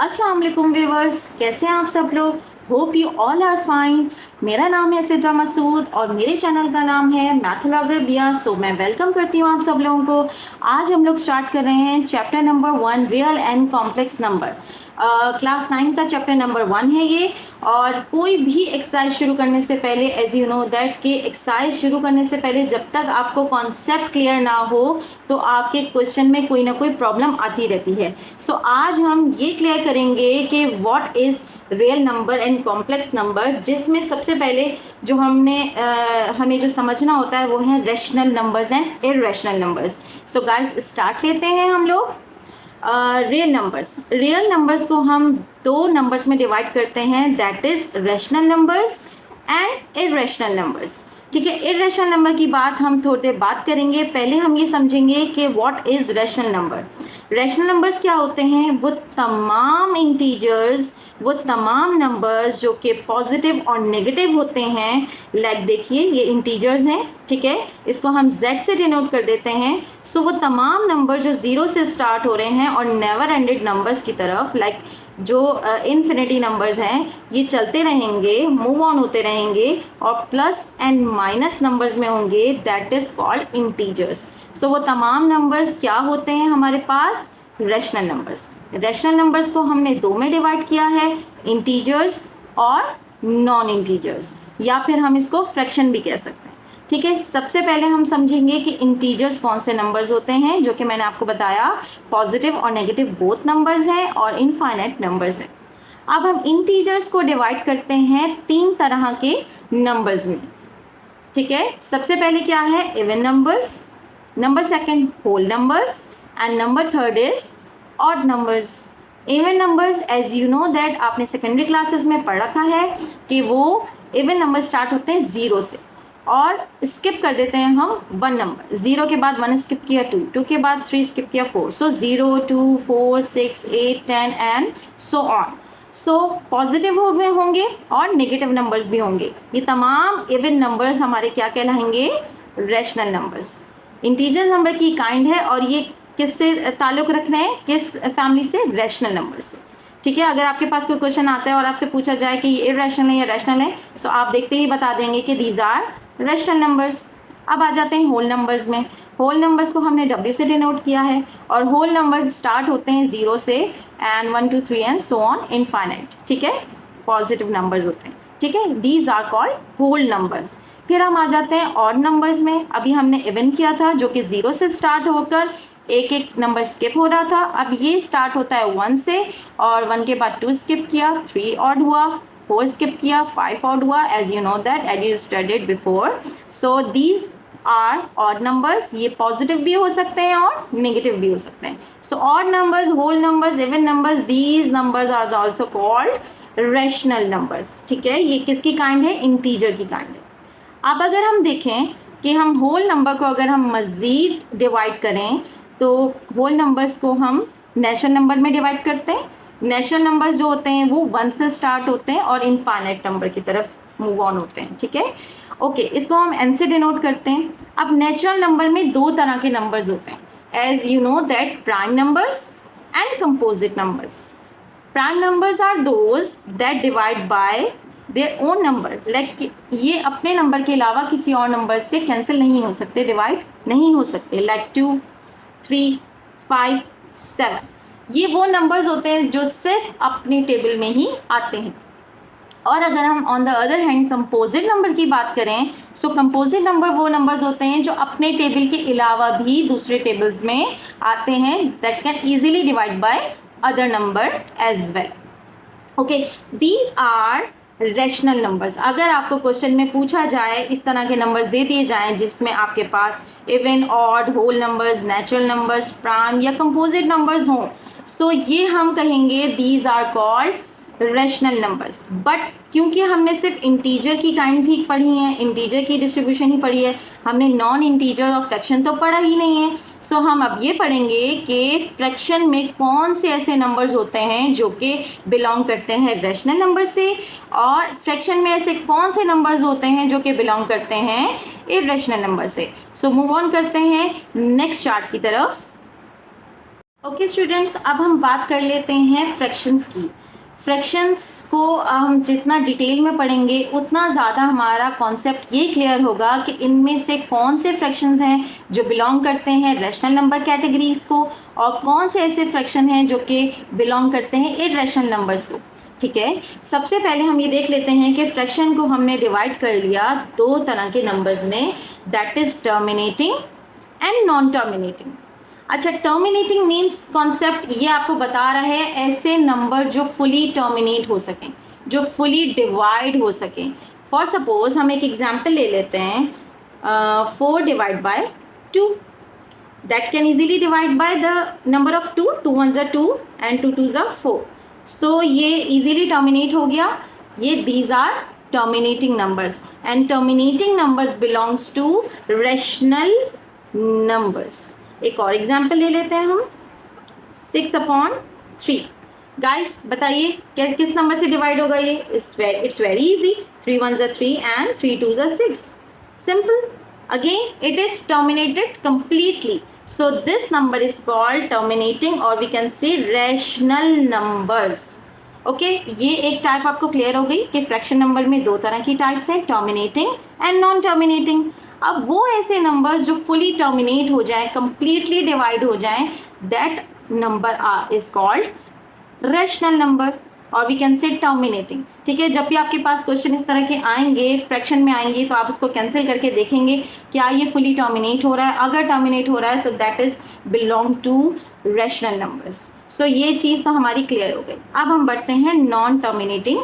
अस्सलाम वालेकुम व्यूवर्स, कैसे हैं आप सब लोग। Hope you all are fine. मेरा नाम है सिद्रा मसूद और मेरे चैनल का नाम है मैथोलॉगर बिया। सो मैं वेलकम करती हूँ आप सब लोगों को। आज हम लोग स्टार्ट कर रहे हैं chapter number 1 real and complex number. Class 9 का चैप्टर नंबर 1 है ये। और कोई भी एक्सरसाइज शुरू करने से पहले, एज यू नो दैट, कि एक्सरसाइज शुरू करने से पहले जब तक आपको कॉन्सेप्ट क्लियर ना हो तो आपके क्वेश्चन में कोई ना कोई प्रॉब्लम आती रहती है। सो आज हम ये क्लियर करेंगे कि what is real number and complex number, जिसमें सबसे पहले जो हमें जो समझना होता है वो है rational numbers and irrational numbers. So guys start लेते हैं हम लोग। रियल नंबर्स को हम दो नंबर्स में डिवाइड करते हैं, that is rational numbers and irrational numbers. ठीक है, इररेशनल नंबर की बात हम थोड़ी देर बात करेंगे। पहले हम ये समझेंगे कि what is rational number. Rational numbers क्या होते हैं? वो तमाम इंटीजर्स, वो तमाम नंबर्स जो कि पॉजिटिव और नेगेटिव होते हैं। लाइक देखिए ये इंटीजर्स हैं, ठीक है, इसको हम z से डिनोट कर देते हैं। सो वो तमाम नंबर जो ज़ीरो से स्टार्ट हो रहे हैं और नेवर एंडेड नंबर्स की तरफ, लाइक जो इन्फिनिटी नंबर्स हैं, ये चलते रहेंगे, मूव ऑन होते रहेंगे और प्लस एंड माइनस नंबर्स में होंगे, that is called integers. So वो तमाम नंबर्स क्या होते हैं हमारे पास? Rational numbers. रैशनल नंबर्स को हमने दो में डिवाइड किया है, इंटीजर्स और नॉन इंटीजर्स, या फिर हम इसको फ्रैक्शन भी कह सकते हैं। ठीक है, सबसे पहले हम समझेंगे कि इंटीजर्स कौन से नंबर्स होते हैं, जो कि मैंने आपको बताया पॉजिटिव और नेगेटिव बोथ नंबर्स हैं और इनफाइनाइट नंबर्स हैं। अब हम इंटीजर्स को डिवाइड करते हैं तीन तरह के नंबर्स में। ठीक है, सबसे पहले क्या है? Even numbers, number second whole numbers and number third is odd numbers. Even numbers, as you know that, आपने सेकेंडरी क्लासेस में पढ़ रखा है कि वो इवन नंबर स्टार्ट होते हैं 0 से और स्किप कर देते हैं हम 1 नंबर। 0 के बाद 1 स्किप किया, 2 के बाद 3 स्किप किया, 4। सो 0, 2, 4, 6, 8, 10 and so on. So positive होंगे और नेगेटिव नंबर्स भी होंगे। ये तमाम इवन नंबर्स हमारे क्या कहलाएंगे? Rational numbers. इंटीजर नंबर की काइंड है और ये किससे ताल्लुक़ रख रहे हैं? किस फैमिली से? रैशनल नंबर से। ठीक है, अगर आपके पास कोई क्वेश्चन आता है और आपसे पूछा जाए कि ये इररेशनल है या रैशनल है, सो आप देखते ही बता देंगे कि दीज आर रैशनल नंबर्स। अब आ जाते हैं होल नंबर्स में। होल नंबर्स को हमने W से डिनोट किया है और होल नंबर्स स्टार्ट होते हैं 0 से and 1, 2, 3 and so on infinite. ठीक है, पॉजिटिव नंबर्स होते हैं। ठीक है, these are called whole numbers. फिर हम आ जाते हैं ऑड नंबर्स में। अभी हमने इवन किया था जो कि 0 से स्टार्ट होकर एक एक नंबर स्किप हो रहा था। अब ये स्टार्ट होता है 1 से और 1 के बाद 2 स्किप किया, 3 ऑड हुआ, 4 स्किप किया, 5 ऑड हुआ, as you know that, as you studied before. So these are odd numbers. ये पॉजिटिव भी हो सकते हैं और नेगेटिव भी हो सकते हैं। So odd numbers, whole numbers, even numbers, these numbers are also called rational numbers. ठीक है, ये किसकी काइंड है? इंटीजर की काइंड है। अब अगर हम देखें कि हम होल नंबर को अगर हम मज़ीद डिवाइड करें तो होल नंबर्स को हम नेचुरल नंबर में डिवाइड करते हैं। नेचुरल नंबर्स जो होते हैं वो 1 से स्टार्ट होते हैं और इनफाइनाइट नंबर की तरफ मूव ऑन होते हैं। ठीक है, ओके, इसको हम n से डिनोट करते हैं। अब नेचुरल नंबर में दो तरह के नंबर्स होते हैं, as you know that, prime numbers and composite numbers. Prime numbers are those that divide by their own number. Like ये अपने नंबर के अलावा किसी और नंबर से कैंसिल नहीं हो सकते, डिवाइड नहीं हो सकते। लाइक 2, 3, 5, 7, ये वो नंबर्स होते हैं जो सिर्फ अपने टेबल में ही आते हैं। और अगर हम on the other hand composite number की बात करें, सो कंपोजिट नंबर वो नंबर्स होते हैं जो अपने टेबल के अलावा भी दूसरे टेबल्स में आते हैं, that can easily divide by other number as well. Okay, these are rational numbers. अगर आपको क्वेश्चन में पूछा जाए, इस तरह के नंबर्स दे दिए जाएं जिसमें आपके पास even, odd, whole numbers, natural numbers, prime या कंपोजिट नंबर्स हों, सो ये हम कहेंगे these are called rational numbers. But क्योंकि हमने सिर्फ इंटीजर की काइंड्स ही पढ़ी हैं, इंटीजर की डिस्ट्रीब्यूशन ही पढ़ी है, हमने नॉन इंटीजर और फ्रैक्शन तो पढ़ा ही नहीं है। सो हम अब ये पढ़ेंगे कि फ्रैक्शन में कौन से ऐसे नंबर्स होते हैं जो कि बिलोंग करते हैं रैशनल नंबर से, और फ्रैक्शन में ऐसे कौन से नंबर्स होते हैं जो कि बिलोंग करते हैं इररेशनल नंबर से। सो मूव ऑन करते हैं नेक्स्ट चार्ट की तरफ। ओके स्टूडेंट्स, अब हम बात कर लेते हैं फ्रैक्शंस की। फ्रैक्शंस को हम जितना डिटेल में पढ़ेंगे उतना ज़्यादा हमारा कॉन्सेप्ट ये क्लियर होगा कि इनमें से कौन से फ्रैक्शंस हैं जो बिलोंग करते हैं रैशनल नंबर कैटेगरीज को, और कौन से ऐसे फ्रैक्शन हैं जो कि बिलोंग करते हैं इररेशनल नंबर्स को। ठीक है, सबसे पहले हम ये देख लेते हैं कि फ्रैक्शन को हमने डिवाइड कर लिया दो तरह के नंबर्स में, that is terminating and non terminating. अच्छा, टर्मिनेटिंग मीन्स कॉन्सेप्ट ये आपको बता रहा है ऐसे नंबर जो फुली टर्मिनेट हो सकें, जो फुली डिवाइड हो सकें। फॉर सपोज हम एक एग्जांपल ले लेते हैं, 4 divide by 2, that can easily divide by the number of 2, 2 1 ज़ा 2 एंड 2 2 ज़ा 4। सो ये इजीली टर्मिनेट हो गया। ये these are terminating numbers and terminating numbers belongs to rational numbers. एक और एग्जाम्पल ले लेते हैं हम, 6/3। गाइस बताइए किस नंबर से डिवाइड होगा ये? इट्स वेरी इजी, 3 1 ज़ा 3 एंड 3 2 ज़ा 6। Simple. Again it is terminated completely, so this number is called terminating or we can say rational numbers। Okay, ये एक टाइप आपको क्लियर हो गई कि फ्रैक्शन नंबर में दो तरह की टाइप्स हैं, टर्मिनेटिंग एंड नॉन टर्मिनेटिंग। अब वो ऐसे नंबर्स जो फुली टर्मिनेट हो जाए, कंप्लीटली डिवाइड हो जाएं, that number is called rational number और वी कैन से टर्मिनेटिंग। ठीक है, जब भी आपके पास क्वेश्चन इस तरह के आएंगे, फ्रैक्शन में आएंगे, तो आप उसको कैंसिल करके देखेंगे क्या ये फुली टर्मिनेट हो रहा है। अगर टर्मिनेट हो रहा है तो that is belong to rational numbers. So ये चीज़ तो हमारी क्लियर हो गई। अब हम बढ़ते हैं नॉन टर्मिनेटिंग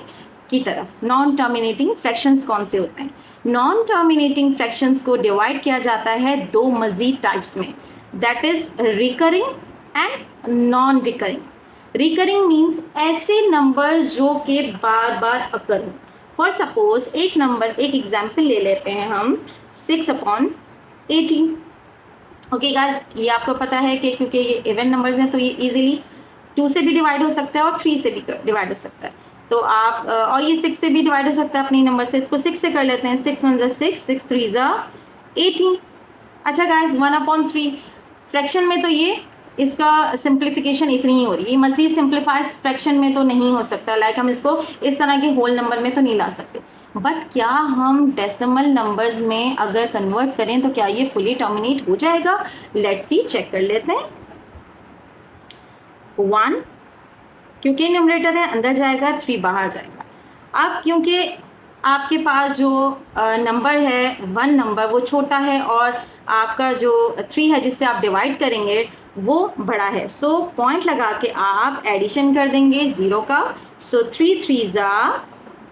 की तरफ। नॉन टर्मिनेटिंग फ्रैक्शंस कौन से होते हैं? नॉन टर्मिनेटिंग फ्रैक्शंस को डिवाइड किया जाता है दो मज़ीद टाइप्स में, that is recurring and non recurring. Recurring means ऐसे नंबर्स जो कि बार बार अकर हो। फॉर सपोज एक एग्जाम्पल ले लेते हैं हम, 6/18। ओके गाइस, ये आपको पता है कि क्योंकि ये इवन नंबर्स हैं तो ये इजीली 2 से भी डिवाइड हो सकता है और 3 से भी डिवाइड हो सकता है। तो आप और ये 6 से भी डिवाइड हो सकता है अपनी नंबर से। इसको 6 से कर लेते हैं, 6 1 ज़ा 6, 6 3 ज़ा 18। अच्छा गाइस, 1/3 फ्रैक्शन में तो ये इसका सिंप्लीफिकेशन इतनी ही हो रही है, मज़ीद सिंप्लीफाइड फ्रैक्शन में तो नहीं हो सकता। लाइक हम इसको इस तरह के होल नंबर में तो नहीं ला सकते। बट क्या हम डेसिमल नंबर्स में अगर कन्वर्ट करें तो क्या ये फुली टर्मिनेट हो जाएगा? लेट्स सी, चेक कर लेते हैं। 1 क्योंकि न्यूमरेटर है अंदर जाएगा, 3 बाहर जाएगा। अब क्योंकि आपके पास जो नंबर है 1 नंबर वो छोटा है और आपका जो 3 है जिससे आप डिवाइड करेंगे वो बड़ा है, सो पॉइंट लगा के आप एडिशन कर देंगे 0 का। सो 3 3 ज़ा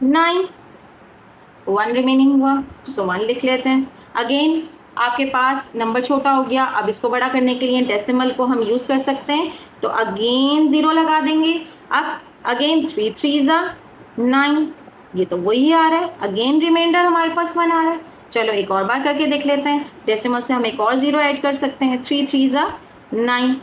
9, 1 रिमेनिंग हुआ, सो 1 लिख लेते हैं। अगेन आपके पास नंबर छोटा हो गया, अब इसको बड़ा करने के लिए डेसिमल को हम यूज़ कर सकते हैं, तो अगेन 0 लगा देंगे। अब अगेन 3 3 ज़ा 9, ये तो वही आ रहा है। अगेन रिमाइंडर हमारे पास 1 आ रहा है। चलो एक और बार करके देख लेते हैं, डेसिमल से हम एक और 0 ऐड कर सकते हैं, 3 3 ज़ा 9,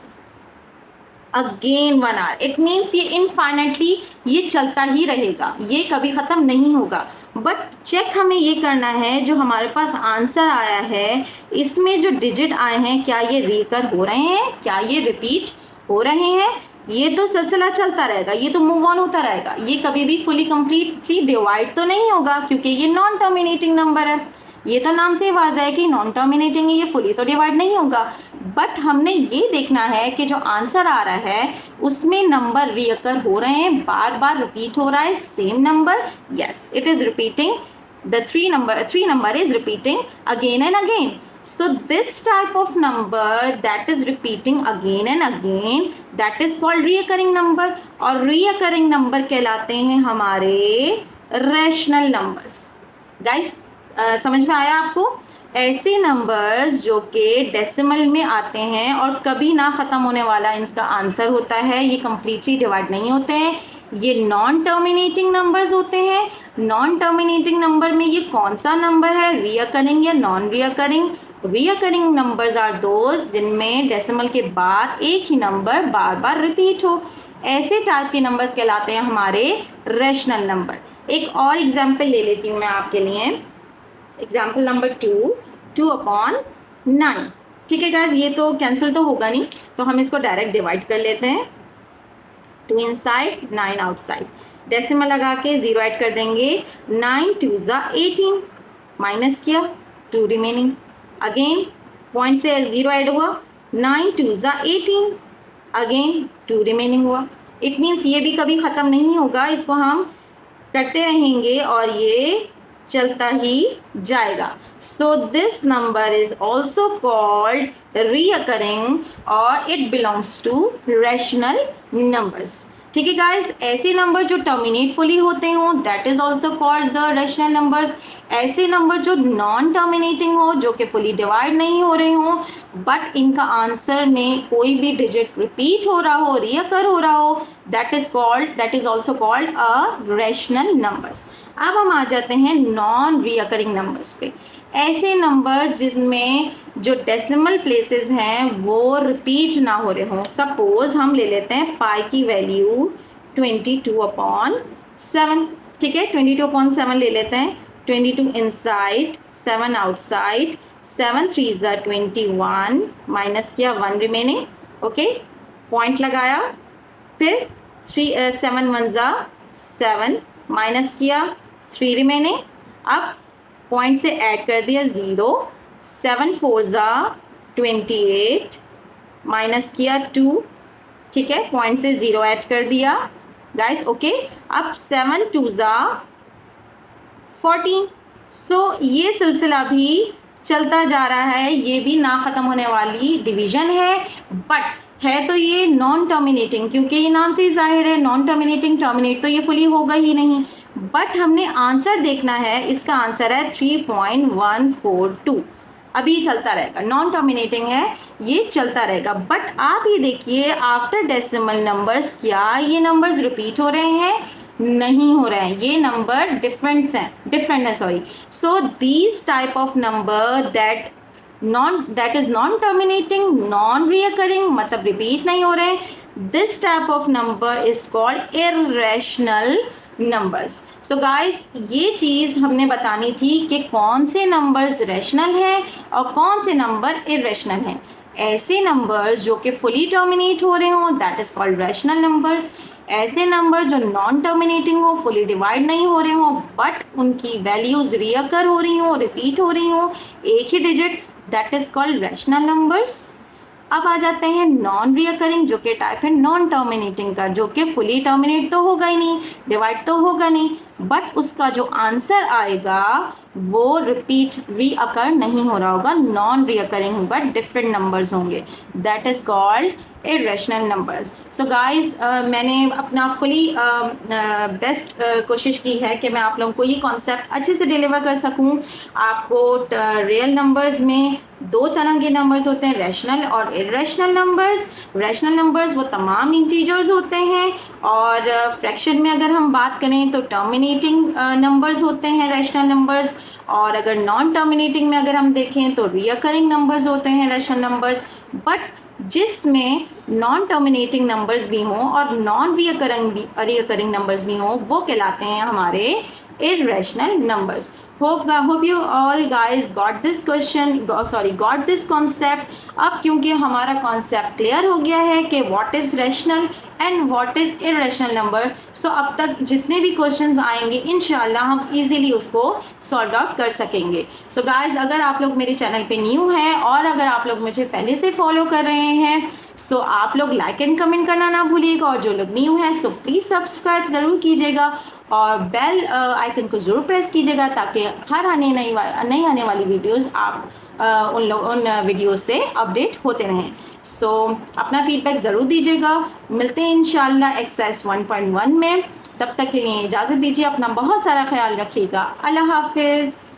अगेन 1 आर। इट मीन्स ये इनफाइनाइटली ये चलता ही रहेगा, ये कभी ख़त्म नहीं होगा। बट चेक हमें ये करना है, जो हमारे पास आंसर आया है इसमें जो डिजिट आए हैं क्या ये रिकर हो रहे हैं, क्या ये रिपीट हो रहे हैं? ये तो सिलसिला चलता रहेगा, ये तो मूव ऑन होता रहेगा, ये कभी भी फुली कम्प्लीटली डिवाइड तो नहीं होगा क्योंकि ये नॉन टर्मिनेटिंग नंबर है। ये तो नाम से वाज़ है कि नॉन टर्मिनेटिंग है, ये फुली तो डिवाइड नहीं होगा। बट हमने ये देखना है कि जो आंसर आ रहा है उसमें नंबर रिकर हो रहे हैं, बार बार रिपीट हो रहा है same number. Yes, it is repeating, the 3 number is repeating again and again. So this type of number that is repeating again and again, that is called reoccurring number, और reoccurring number कहलाते हैं हमारे rational numbers। Guys, समझ में आया आपको? ऐसे numbers जो कि डेसिमल में आते हैं और कभी ना ख़त्म होने वाला इनका आंसर होता है, ये कम्प्लीटली डिवाइड नहीं होते हैं, ये नॉन टर्मिनेटिंग नंबर्स होते हैं। नॉन टर्मिनेटिंग नंबर में ये कौन सा नंबर है, रिकरिंग या non recurring? Recurring numbers are those जिनमें डेसिमल के बाद एक ही नंबर बार बार रिपीट हो, ऐसे टाइप के नंबर्स कहलाते हैं हमारे रैशनल नंबर। एक और एग्जाम्पल ले लेती हूँ मैं आपके लिए, एग्जाम्पल नंबर 2, 2/9। ठीक है गाइस, ये तो कैंसिल तो होगा नहीं, तो हम इसको डायरेक्ट डिवाइड कर लेते हैं। 2 इनसाइड 9 आउटसाइड, डेसिमल लगा के 0 ऐड कर देंगे। 9 2 ज़ा 18, माइनस किया 2 रिमेनिंग, अगेन पॉइंट से 0 ऐड हुआ। 9 2 ज़ा 18, अगेन 2 रिमेनिंग हुआ। इट मीन्स ये भी कभी ख़त्म नहीं होगा, इसको हम करते रहेंगे और ये चलता ही जाएगा। So this number is also called reoccurring और it belongs to rational numbers. ठीक है गाइज, ऐसे नंबर जो टर्मिनेटफुली होते हों that is also called the rational numbers. ऐसे नंबर जो नॉन टर्मिनेटिंग हो, जो कि फुली डिवाइड नहीं हो रहे हों, बट इनका आंसर में कोई भी डिजिट रिपीट हो रहा हो, रियकर हो रहा हो, that is also called a rational numbers. अब हम आ जाते हैं नॉन रियकरिंग नंबर्स पे। ऐसे नंबर्स जिनमें जो डेसिमल प्लेसेस हैं वो रिपीट ना हो रहे हों। सपोज हम ले लेते हैं पाई की वैल्यू 22/7, ठीक है, 22/7 ले लेते हैं। 22 इनसाइड 7 आउटसाइड, 7 3 ज़ा 21, माइनस किया 1 रिमेनिंग, ओके, पॉइंट लगाया, फिर 7 1 ज़ा 7, माइनस किया 3 रिमेनिंग, अब पॉइंट से ऐड कर दिया 0, 7 4 ज़ा 28, माइनस किया 2, ठीक है, पॉइंट से 0 ऐड कर दिया गाइस, ओके। अब 7 2 ज़ा 14। सो ये सिलसिला भी चलता जा रहा है, ये भी ना ख़त्म होने वाली डिवीज़न है, बट है तो ये नॉन टर्मिनेटिंग, क्योंकि ये नाम से ही जाहिर है नॉन टर्मिनेटिंग, टर्मिनेट तो ये फुली होगा ही नहीं। बट हमने आंसर देखना है, इसका आंसर है 3.142। अभी चलता रहेगा, नॉन टर्मिनेटिंग है, ये चलता रहेगा। बट आप ये देखिए आफ्टर डेसिमल नंबर्स क्या ये नंबर्स रिपीट हो रहे हैं? नहीं हो रहे हैं, ये नंबर डिफरेंट है sorry. So these type of number that is non terminating, non recurring, मतलब रिपीट नहीं हो रहे, this type of number is called irrational numbers. So guys, ये चीज़ हमने बतानी थी कि कौन से नंबर्स रैशनल हैं और कौन से नंबर इर्रेशनल हैं। ऐसे नंबर्स जो कि फुली टर्मिनेट हो रहे हों that is called rational numbers. ऐसे नंबर जो नॉन टर्मिनेटिंग हो, फुली डिवाइड नहीं हो रहे हों, बट उनकी वैल्यूज़ रियकर हो रही हों, रिपीट हो रही हों, एक ही digit, that is called rational numbers. अब आ जाते हैं नॉन रियकरिंग, जो कि टाइप है नॉन टर्मिनेटिंग का, जो कि फुली टर्मिनेट तो होगा ही नहीं, डिवाइड तो होगा नहीं, बट उसका जो आंसर आएगा वो रिपीट रीअकर नहीं हो रहा होगा, नॉन रियकरिंग होगा, डिफरेंट नंबर्स होंगे, that is called irrational numbers. So guys, मैंने अपना फुली बेस्ट कोशिश की है कि मैं आप लोगों को ये कॉन्सेप्ट अच्छे से डिलीवर कर सकूं। आपको रियल नंबर्स में दो तरह के नंबर्स होते हैं, रैशनल और इर्रेशनल नंबर्स। रैशनल नंबर्स वो तमाम इंटीजर्स होते हैं, और फ्रैक्शन में अगर हम बात करें तो टर्मिनेटिंग नंबर्स होते हैं रैशनल नंबर्स, और अगर नॉन टर्मिनेटिंग में अगर हम देखें तो रियकरिंग नंबर्स होते हैं रैशनल नंबर्स। बट जिसमें नॉन टर्मिनेटिंग नंबर्स भी हों और नॉन रियकरिंग नंबर्स भी हों वो कहलाते हैं हमारे irrational numbers. Hope you all guys got this concept. अब क्योंकि हमारा कॉन्सेप्ट क्लियर हो गया है कि what is rational and what is irrational number, so अब तक जितने भी क्वेश्चंस आएंगे इंशाल्लाह हम इजीली उसको सॉल्व आउट कर सकेंगे। सो गाइज, अगर आप लोग मेरे चैनल पे न्यू हैं और अगर आप लोग मुझे पहले से फॉलो कर रहे हैं सो आप लोग लाइक एंड कमेंट करना ना भूलिएगा, और जो लोग न्यू हैं सो प्लीज़ सब्सक्राइब ज़रूर कीजिएगा और बेल आइकन को ज़रूर प्रेस कीजिएगा, ताकि हर नई आने वाली वीडियोस आप उन वीडियोस से अपडेट होते रहें। सो अपना फीडबैक ज़रूर दीजिएगा। मिलते हैं इंशाल्लाह एक्सरसाइज 1.1 में। तब तक के लिए इजाज़त दीजिए, अपना बहुत सारा ख्याल रखिएगा। अल्लाह हाफिज़।